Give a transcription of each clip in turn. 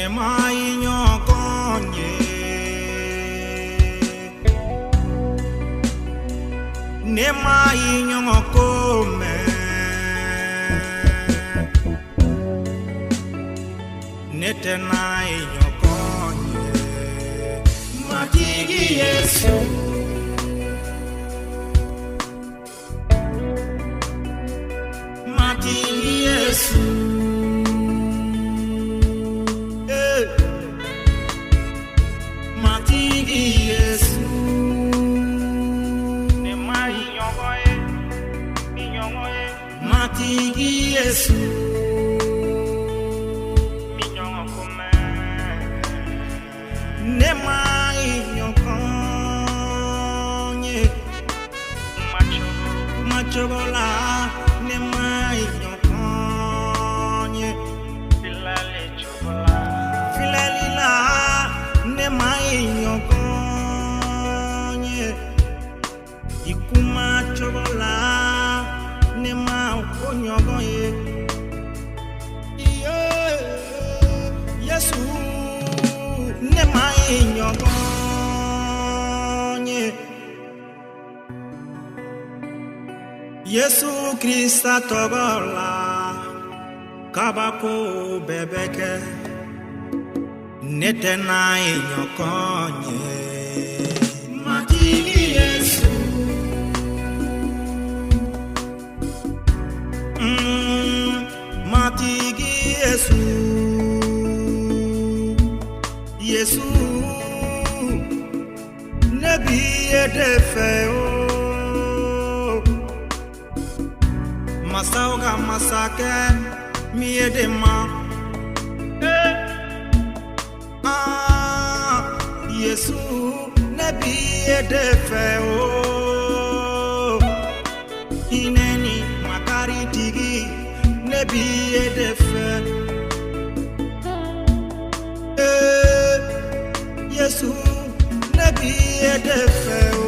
ne mai nyokonye ne mai nyokome ne tenai nyokonye matigi Yesu matigi Yesu matigi Yesu minyongo kome ne mai nyokonye machogola ne mai nyokonye filali la ne mai nyokonye ikuma chogola ne ma onyogoye Yesu ne ma onyogonye Yesu Krista togola kabako bebeke nete na onyogonye matigi Yesu matigi Yesu Yesu nebi edefe o masauga masake mi edema Yesu nebi edefe o ineni makari tigi nebi edefe Yesu nebi edefe o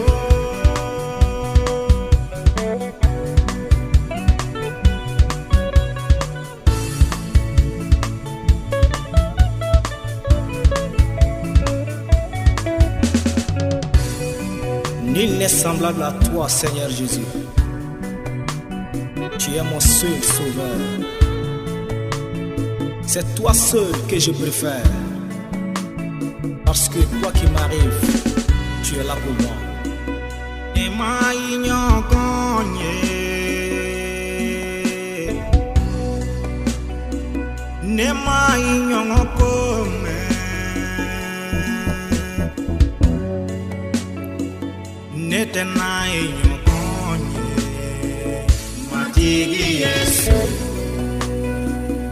Nul n'est semblable à toi, Seigneur Jésus. Tu es mon seul sauveur. C'est toi seul que je préfère. Parce que quoi qu'il m'arrive, tu es là pour moi. Ne mai nyokonye ne mai nyokome ne tenai nyokonye matigi Yesu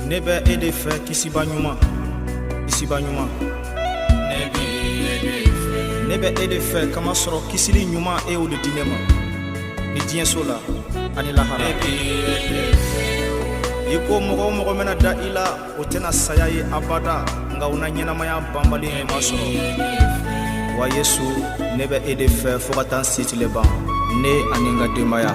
Nebe edefe kisibanyuma isibanyuma nebe edefe kama soro kisili nyuma e o de dinema ni diensola ani lahara iko mogo mena da ila otena sayaye abada nga unanyena maya bambali masoro wa Yesu nebe edefe fokatan siti leba ne aninga demaya